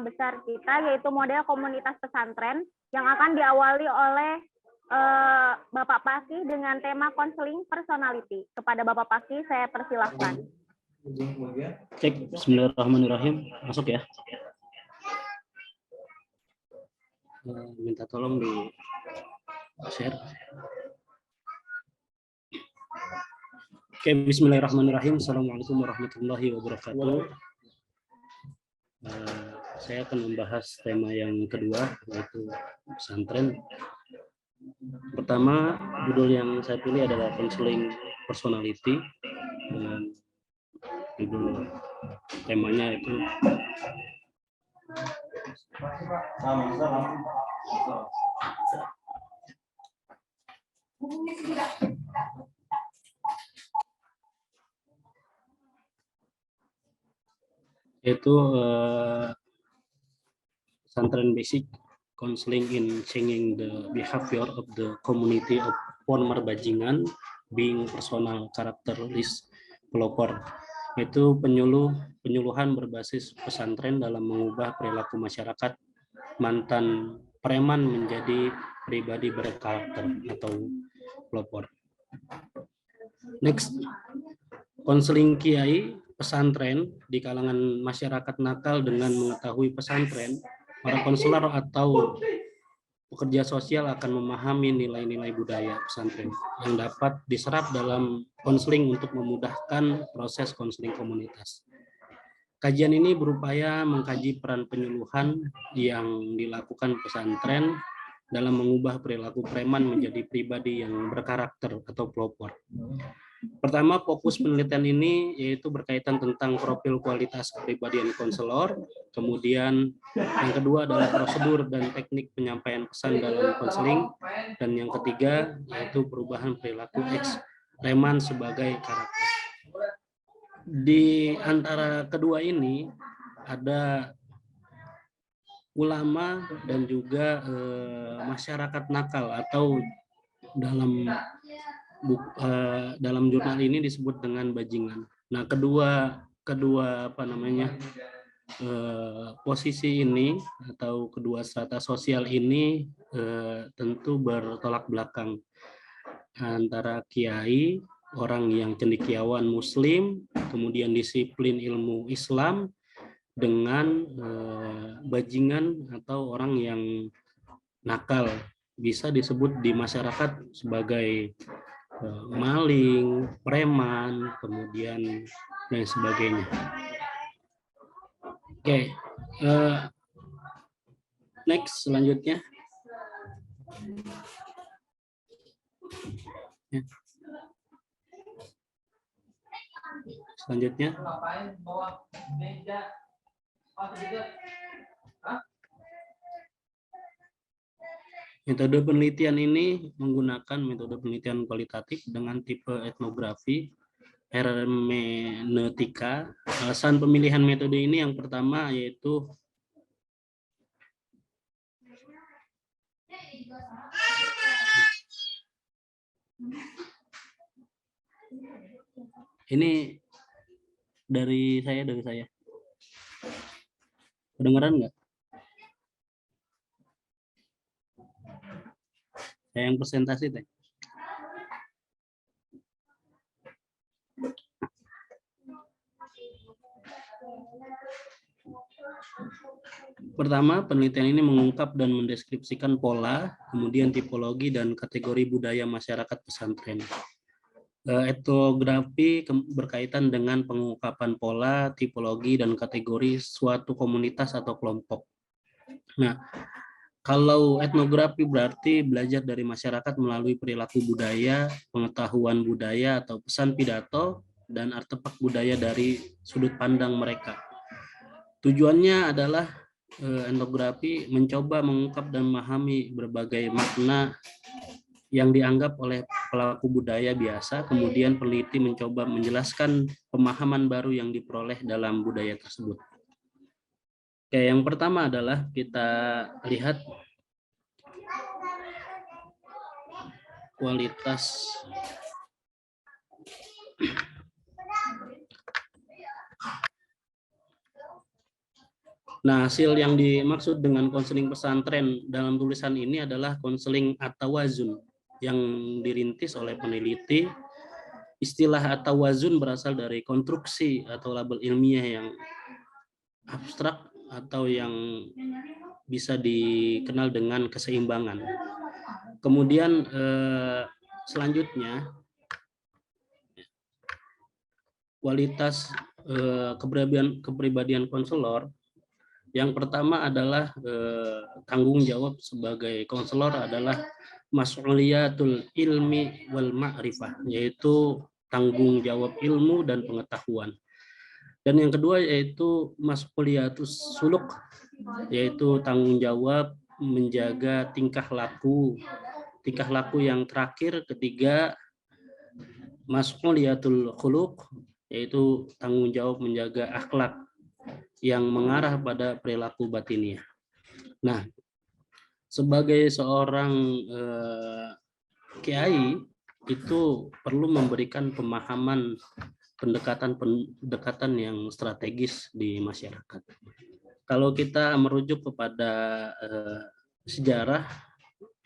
tema besar kita, yaitu model komunitas pesantren yang akan diawali oleh Bapak Paki dengan tema konseling personality. Kepada Bapak Paki, saya persilahkan. Cek, bismillahirrahmanirrahim. Masuk ya. Minta tolong di share. Oke, bismillahirrahmanirrahim. Assalamualaikum warahmatullahi wabarakatuh. Saya akan membahas tema yang kedua, yaitu pesantren. Pertama, judul yang saya pilih adalah Counseling Personality. Dan judul temanya itu pesantren basic counseling in changing the behavior of the community of former Bajingan being personal characteristic pelopor, yaitu penyuluhan berbasis pesantren dalam mengubah perilaku masyarakat mantan preman menjadi pribadi berkarakter atau pelopor. Next, konseling kiai pesantren di kalangan masyarakat nakal. Dengan mengetahui pesantren, para konselor atau pekerja sosial akan memahami nilai-nilai budaya pesantren yang dapat diserap dalam konseling untuk memudahkan proses konseling komunitas. Kajian ini berupaya mengkaji peran penyuluhan yang dilakukan pesantren dalam mengubah perilaku preman menjadi pribadi yang berkarakter atau pelopor. Pertama, fokus penelitian ini yaitu berkaitan tentang profil kualitas kepribadian konselor. Kemudian yang kedua adalah prosedur dan teknik penyampaian pesan dalam konseling. Dan yang ketiga yaitu perubahan perilaku preman sebagai karakter. Di antara kedua ini ada ulama dan juga masyarakat nakal, atau dalam jurnal ini disebut dengan bajingan. Nah, kedua posisi ini atau kedua strata sosial ini tentu bertolak belakang, antara kiai, orang yang cendekiawan muslim, kemudian disiplin ilmu Islam, dengan bajingan atau orang yang nakal, bisa disebut di masyarakat sebagai maling, preman, kemudian dan sebagainya. Oke, next, selanjutnya. Selanjutnya. Metode penelitian ini menggunakan metode penelitian kualitatif dengan tipe etnografi hermeneutika. Alasan pemilihan metode ini yang pertama yaitu ini dari saya. Kedengaran nggak? Saya yang presentasi teh. Pertama, penelitian ini mengungkap dan mendeskripsikan pola, kemudian tipologi dan kategori budaya masyarakat pesantren. Etnografi berkaitan dengan pengungkapan pola, tipologi, dan kategori suatu komunitas atau kelompok. Nah, kalau etnografi berarti belajar dari masyarakat melalui perilaku budaya, pengetahuan budaya atau pesan pidato, dan artefak budaya dari sudut pandang mereka. Tujuannya adalah etnografi mencoba mengungkap dan memahami berbagai makna yang dianggap oleh pelaku budaya biasa, kemudian peneliti mencoba menjelaskan pemahaman baru yang diperoleh dalam budaya tersebut. Oke, yang pertama adalah kita lihat kualitas Nah, hasil yang dimaksud dengan konseling pesantren dalam tulisan ini adalah konseling at-tawazun yang dirintis oleh peneliti. Istilah at-tawazun berasal dari konstruksi atau label ilmiah yang abstrak atau yang bisa dikenal dengan keseimbangan. Kemudian selanjutnya kualitas kepribadian konselor. Yang pertama adalah tanggung jawab sebagai konselor adalah mas'uliyatul ilmi wal ma'rifah, yaitu tanggung jawab ilmu dan pengetahuan. Dan yang kedua yaitu mas'uliyatus suluk, yaitu tanggung jawab menjaga tingkah laku yang terakhir. Ketiga, mas'uliyatul khuluq, yaitu tanggung jawab menjaga akhlak yang mengarah pada perilaku batiniah. Nah, sebagai seorang kiai itu perlu memberikan pemahaman pendekatan yang strategis di masyarakat. Kalau kita merujuk kepada sejarah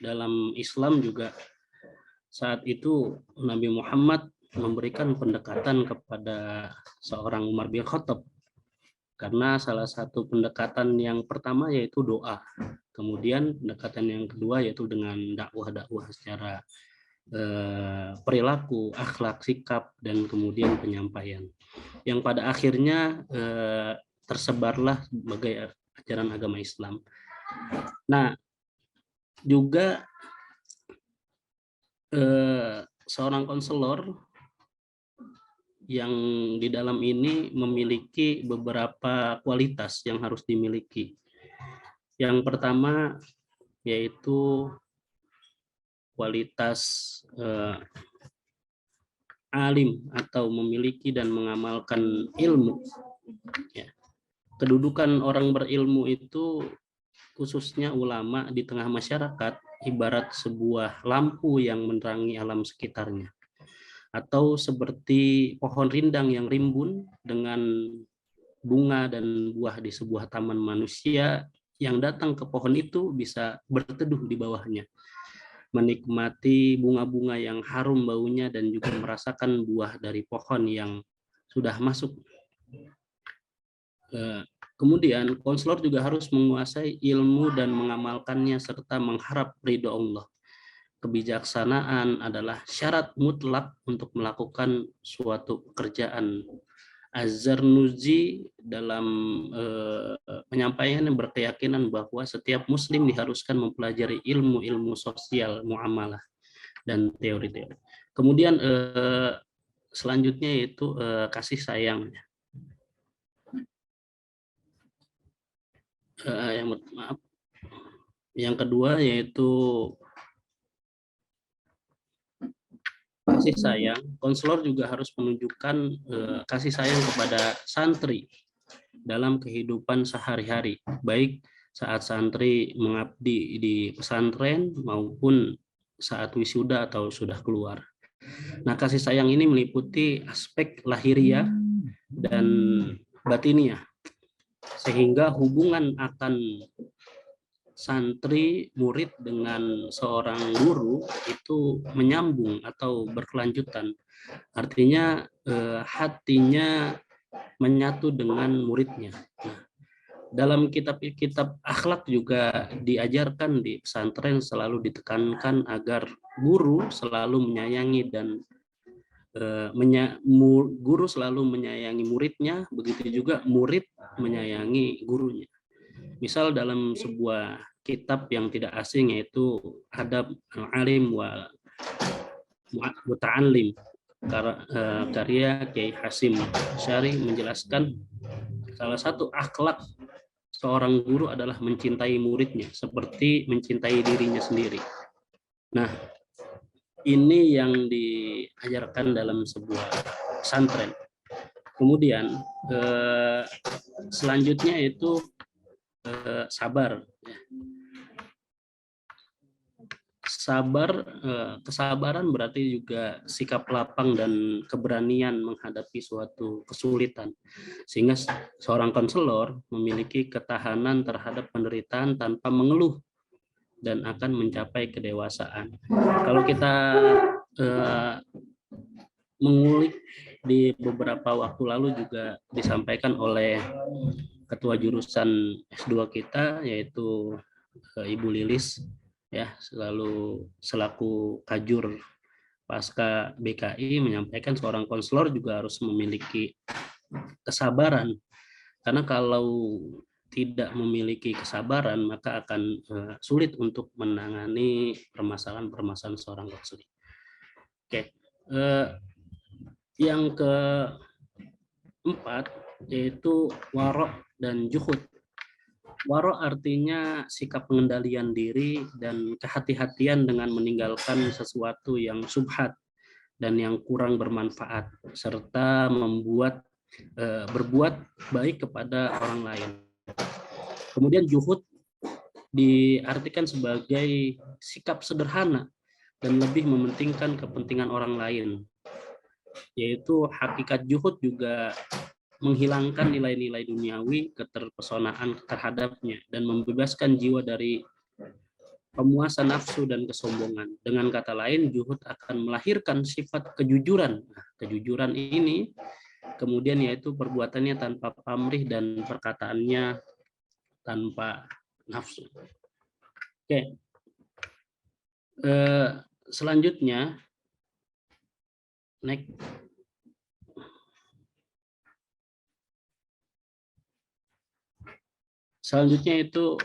dalam Islam juga, saat itu Nabi Muhammad memberikan pendekatan kepada seorang Umar bin Khattab, karena salah satu pendekatan yang pertama yaitu doa, kemudian pendekatan yang kedua yaitu dengan dakwah secara perilaku, akhlak, sikap, dan kemudian penyampaian, yang pada akhirnya tersebarlah sebagai ajaran agama Islam. Nah, juga seorang konselor yang di dalam ini memiliki beberapa kualitas yang harus dimiliki. Yang pertama yaitu kualitas alim atau memiliki dan mengamalkan ilmu. Ya. Kedudukan orang berilmu itu, khususnya ulama di tengah masyarakat, ibarat sebuah lampu yang menerangi alam sekitarnya, atau seperti pohon rindang yang rimbun dengan bunga dan buah di sebuah taman manusia. Yang datang ke pohon itu bisa berteduh di bawahnya, menikmati bunga-bunga yang harum baunya dan juga merasakan buah dari pohon yang sudah masuk. Kemudian konselor juga harus menguasai ilmu dan mengamalkannya serta mengharap ridho Allah. Kebijaksanaan adalah syarat mutlak untuk melakukan suatu pekerjaan. Az-Zarnuji dalam penyampaian yang berkeyakinan bahwa setiap muslim diharuskan mempelajari ilmu-ilmu sosial, muamalah, dan teori-teori. Kemudian selanjutnya yaitu kasih sayang. Yang kedua yaitu kasih sayang. Konselor juga harus menunjukkan kasih sayang kepada santri dalam kehidupan sehari-hari, baik saat santri mengabdi di pesantren maupun saat wisuda atau sudah keluar. Nah, kasih sayang ini meliputi aspek lahiriah dan batiniah, sehingga hubungan akan santri murid dengan seorang guru itu menyambung atau berkelanjutan. Artinya hatinya menyatu dengan muridnya. Nah, dalam kitab-kitab akhlak juga diajarkan di pesantren selalu ditekankan agar guru selalu menyayangi dan guru selalu menyayangi muridnya, begitu juga murid menyayangi gurunya. Misal dalam sebuah kitab yang tidak asing yaitu Adab Al-Alim wa Muta'allim, karya Kiai Hasim Syari, menjelaskan salah satu akhlak seorang guru adalah mencintai muridnya seperti mencintai dirinya sendiri. Nah, ini yang diajarkan dalam sebuah pesantren. Kemudian selanjutnya itu sabar. kesabaran berarti juga sikap lapang dan keberanian menghadapi suatu kesulitan. Sehingga seorang konselor memiliki ketahanan terhadap penderitaan tanpa mengeluh dan akan mencapai kedewasaan. Kalau kita mengulik di beberapa waktu lalu juga disampaikan oleh ketua jurusan S2 kita, yaitu Ibu Lilis, ya, selaku kajur pasca BKI, menyampaikan seorang konselor juga harus memiliki kesabaran, karena kalau tidak memiliki kesabaran maka akan sulit untuk menangani permasalahan-permasalahan seorang konselor. Oke, yang keempat yaitu warok dan juhud. Waro artinya sikap pengendalian diri dan kehati-hatian dengan meninggalkan sesuatu yang subhat dan yang kurang bermanfaat, serta berbuat baik kepada orang lain. Kemudian juhud diartikan sebagai sikap sederhana dan lebih mementingkan kepentingan orang lain, yaitu hakikat juhud juga menghilangkan nilai-nilai duniawi, keterpesonaan terhadapnya, dan membebaskan jiwa dari pemuasan nafsu dan kesombongan. Dengan kata lain, juhud akan melahirkan sifat kejujuran. Nah, kejujuran ini kemudian yaitu perbuatannya tanpa pamrih dan perkataannya tanpa nafsu. Oke. Selanjutnya, next. Selanjutnya itu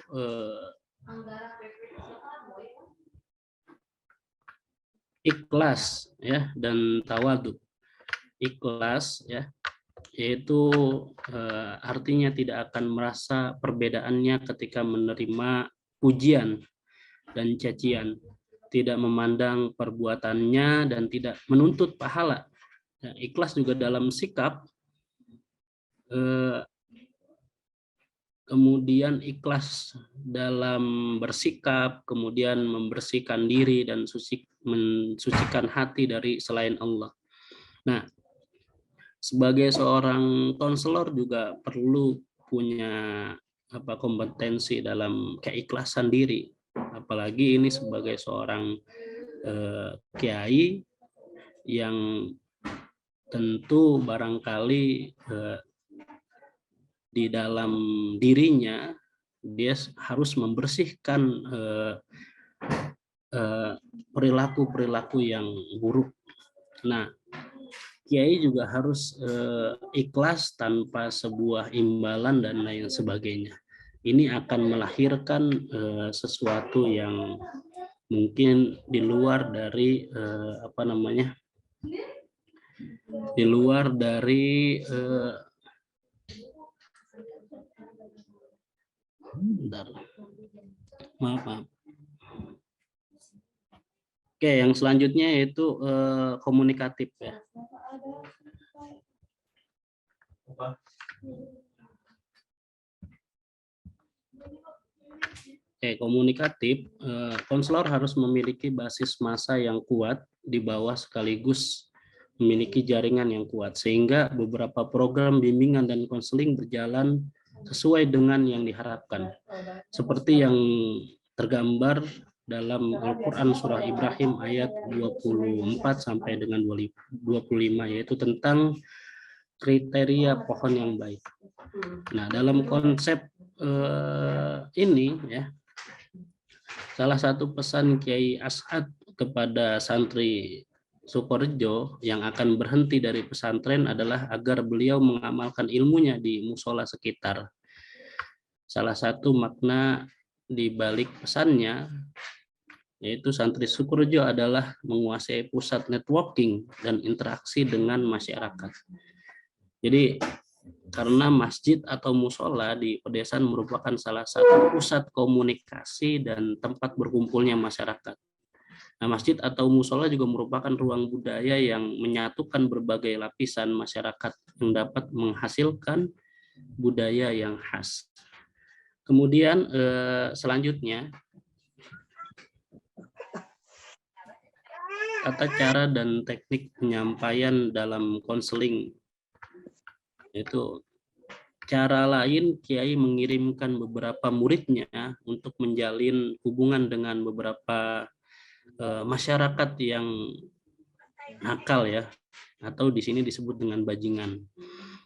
ikhlas, ya, dan tawadu. Ikhlas, ya, yaitu artinya tidak akan merasa perbedaannya ketika menerima pujian dan cacian, tidak memandang perbuatannya dan tidak menuntut pahala. Nah, ikhlas juga dalam sikap, kemudian ikhlas dalam bersikap, kemudian membersihkan diri dan mensucikan hati dari selain Allah. Nah, sebagai seorang konselor juga perlu punya kompetensi dalam keikhlasan diri, apalagi ini sebagai seorang kiai yang tentu barangkali di dalam dirinya dia harus membersihkan perilaku-perilaku yang buruk. Nah, kiai juga harus ikhlas tanpa sebuah imbalan dan lain sebagainya. Ini akan melahirkan sesuatu yang mungkin di luar dari di luar dari maaf. Oke, yang selanjutnya yaitu komunikatif, ya. Oke, komunikatif, konselor harus memiliki basis massa yang kuat di bawah sekaligus memiliki jaringan yang kuat, sehingga beberapa program bimbingan dan konseling berjalan sesuai dengan yang diharapkan. Seperti yang tergambar dalam Al-Quran Surah Ibrahim ayat 24 sampai dengan 25, yaitu tentang kriteria pohon yang baik. Nah, dalam konsep ini, ya, salah satu pesan Kiai As'ad kepada santri Sukorejo yang akan berhenti dari pesantren adalah agar beliau mengamalkan ilmunya di musola sekitar. Salah satu makna di balik pesannya yaitu santri Sukorejo adalah menguasai pusat networking dan interaksi dengan masyarakat. Jadi karena masjid atau musola di pedesaan merupakan salah satu pusat komunikasi dan tempat berkumpulnya masyarakat. Nah, masjid atau musola juga merupakan ruang budaya yang menyatukan berbagai lapisan masyarakat yang dapat menghasilkan budaya yang khas. Kemudian selanjutnya tata cara dan teknik penyampaian dalam konseling. Itu cara lain Kiai mengirimkan beberapa muridnya untuk menjalin hubungan dengan beberapa masyarakat yang nakal ya, atau di sini disebut dengan bajingan.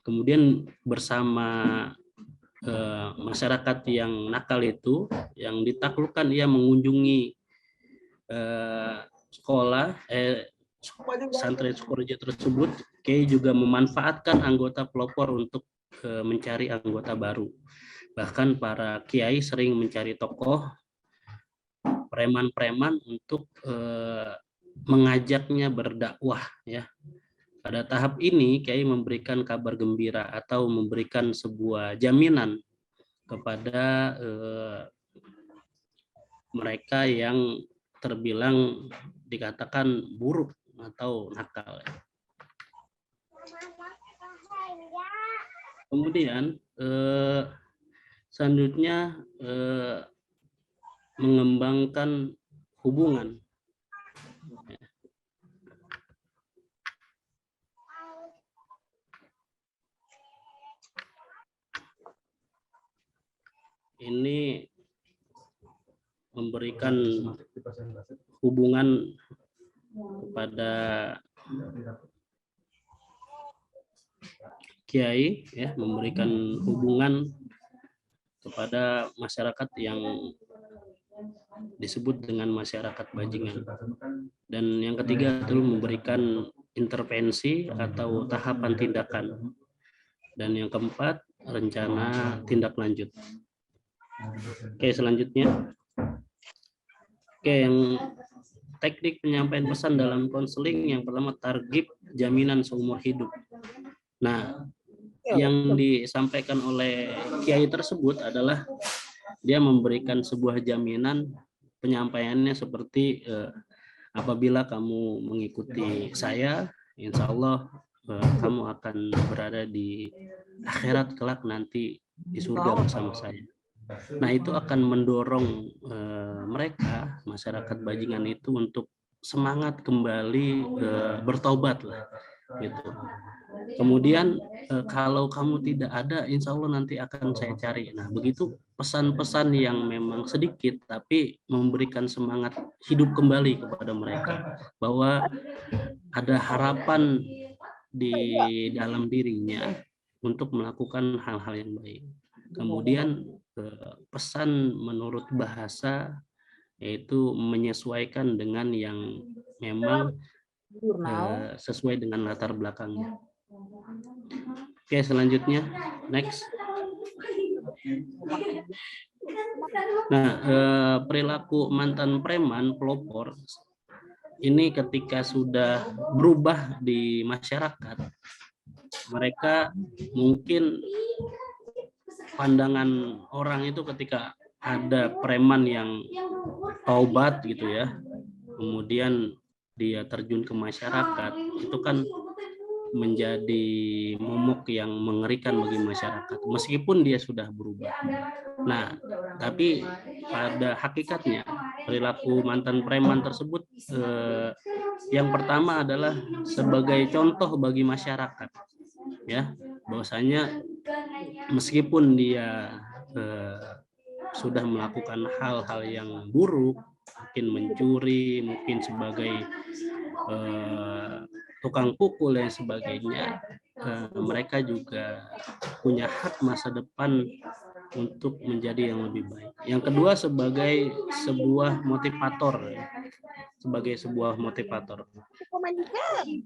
Kemudian bersama masyarakat yang nakal itu, yang ditaklukkan, ia mengunjungi sekolah pesantren Sukorejo tersebut. Kiai juga memanfaatkan anggota pelopor untuk mencari anggota baru. Bahkan para kiai sering mencari tokoh preman-preman untuk mengajaknya berdakwah ya. Pada tahap ini Kiai memberikan kabar gembira atau memberikan sebuah jaminan kepada mereka yang terbilang dikatakan buruk atau nakal. Kemudian selanjutnya mengembangkan hubungan. Ini memberikan hubungan kepada kiai ya, memberikan hubungan kepada masyarakat yang disebut dengan masyarakat bajingan. Dan yang ketiga itu memberikan intervensi atau tahapan tindakan. Dan yang keempat, rencana tindak lanjut. Oke, selanjutnya. Oke, yang teknik penyampaian pesan dalam konseling yang pertama, target jaminan seumur hidup. Nah, yang disampaikan oleh kiai tersebut adalah dia memberikan sebuah jaminan penyampaiannya seperti apabila kamu mengikuti saya, insya Allah kamu akan berada di akhirat kelak nanti di surga bersama saya. Nah, itu akan mendorong mereka, masyarakat bajingan itu, untuk semangat kembali bertaubat lah gitu. Kemudian kalau kamu tidak ada, insya Allah nanti akan saya cari. Nah, begitu pesan-pesan yang memang sedikit tapi memberikan semangat hidup kembali kepada mereka, bahwa ada harapan di dalam dirinya untuk melakukan hal-hal yang baik. Kemudian pesan menurut bahasa, yaitu menyesuaikan dengan yang memang sesuai dengan latar belakangnya. Oke, selanjutnya next. Nah, perilaku mantan preman pelopor ini ketika sudah berubah di masyarakat, mereka mungkin pandangan orang itu ketika ada preman yang taubat gitu ya, kemudian dia terjun ke masyarakat, itu kan menjadi momok yang mengerikan bagi masyarakat meskipun dia sudah berubah. Nah, tapi pada hakikatnya perilaku mantan preman tersebut yang pertama adalah sebagai contoh bagi masyarakat ya, bahwasanya meskipun dia sudah melakukan hal-hal yang buruk, mungkin mencuri, mungkin sebagai tukang pukul dan sebagainya, mereka juga punya hak masa depan untuk menjadi yang lebih baik. Yang kedua, sebagai sebuah motivator.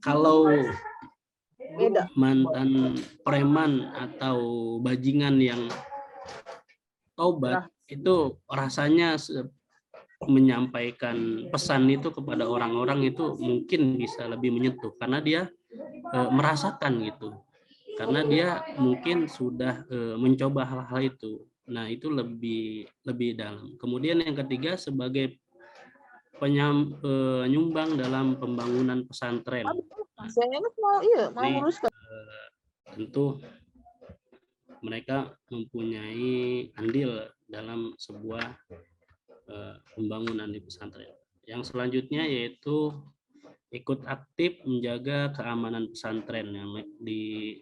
Kalau mantan preman atau bajingan yang taubat, itu rasanya menyampaikan pesan itu kepada orang-orang itu mungkin bisa lebih menyentuh karena dia merasakan gitu, karena dia mungkin sudah mencoba hal-hal itu. Nah, itu lebih dalam. Kemudian yang ketiga, sebagai penyumbang dalam pembangunan pesantren. Tentu mereka mempunyai andil dalam sebuah pembangunan di pesantren. Yang selanjutnya yaitu ikut aktif menjaga keamanan pesantren. Di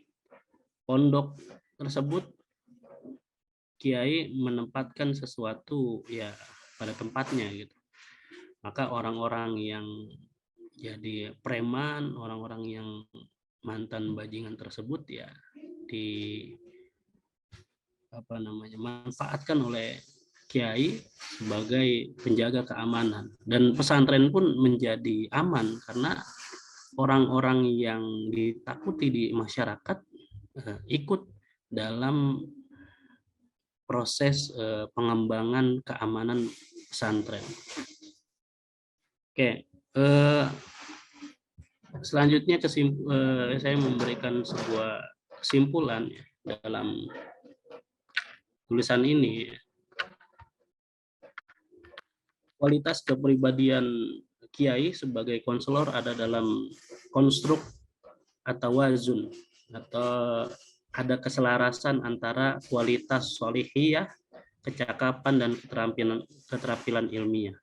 pondok tersebut kiai menempatkan sesuatu ya pada tempatnya gitu. Maka orang-orang yang jadi preman, orang-orang yang mantan bajingan tersebut ya manfaatkan oleh kiai sebagai penjaga keamanan, dan pesantren pun menjadi aman karena orang-orang yang ditakuti di masyarakat ikut dalam proses pengembangan keamanan pesantren. Oke, selanjutnya saya memberikan sebuah kesimpulan dalam tulisan ini. Kualitas kepribadian kiai sebagai konselor ada dalam konstruk atau wazun, atau ada keselarasan antara kualitas solihiyah, kecakapan dan keterampilan ilmiah,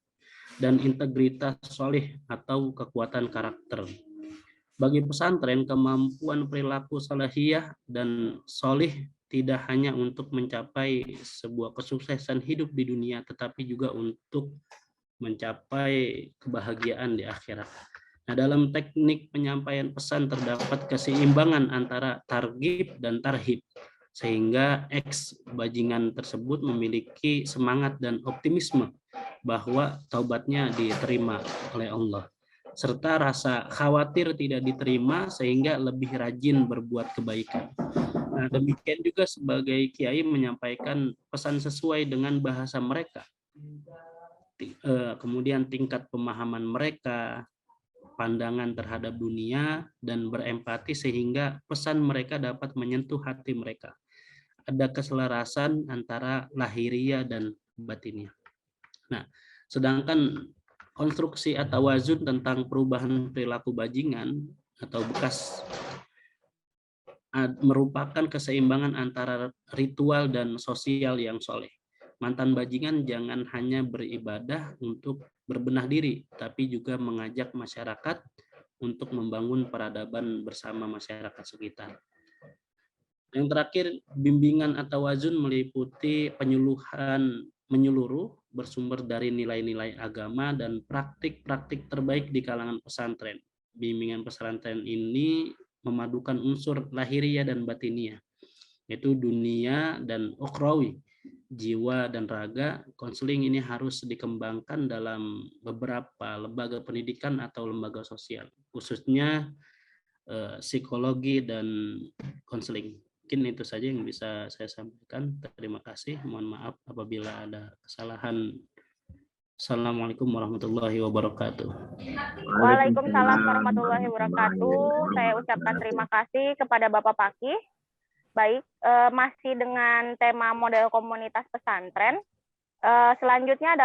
dan integritas solih atau kekuatan karakter. Bagi pesantren, kemampuan perilaku salahiyah dan solih tidak hanya untuk mencapai sebuah kesuksesan hidup di dunia, tetapi juga untuk mencapai kebahagiaan di akhirat. Nah, dalam teknik penyampaian pesan terdapat keseimbangan antara targhib dan tarhib, sehingga bajingan tersebut memiliki semangat dan optimisme bahwa taubatnya diterima oleh Allah, serta rasa khawatir tidak diterima sehingga lebih rajin berbuat kebaikan. Nah, demikian juga sebagai kiai menyampaikan pesan sesuai dengan bahasa mereka, kemudian tingkat pemahaman mereka, pandangan terhadap dunia, dan berempati sehingga pesan mereka dapat menyentuh hati mereka. Ada keselarasan antara lahiriah dan batinnya. Nah, sedangkan konstruksi atau wazun tentang perubahan perilaku bajingan atau bekas merupakan keseimbangan antara ritual dan sosial yang soleh. Mantan bajingan jangan hanya beribadah untuk berbenah diri, tapi juga mengajak masyarakat untuk membangun peradaban bersama masyarakat sekitar. Yang terakhir, bimbingan atau wazun meliputi penyuluhan menyeluruh bersumber dari nilai-nilai agama dan praktik-praktik terbaik di kalangan pesantren. Bimbingan pesantren ini memadukan unsur lahiriah dan batiniah, yaitu dunia dan ukhrawi, jiwa dan raga. Konseling ini harus dikembangkan dalam beberapa lembaga pendidikan atau lembaga sosial, khususnya psikologi dan konseling. Mungkin itu saja yang bisa saya sampaikan. Terima kasih. Mohon maaf apabila ada kesalahan. Assalamualaikum warahmatullahi wabarakatuh. Waalaikumsalam warahmatullahi wabarakatuh. Saya ucapkan terima kasih kepada Bapak Pakih. Baik, masih dengan tema model komunitas pesantren. Selanjutnya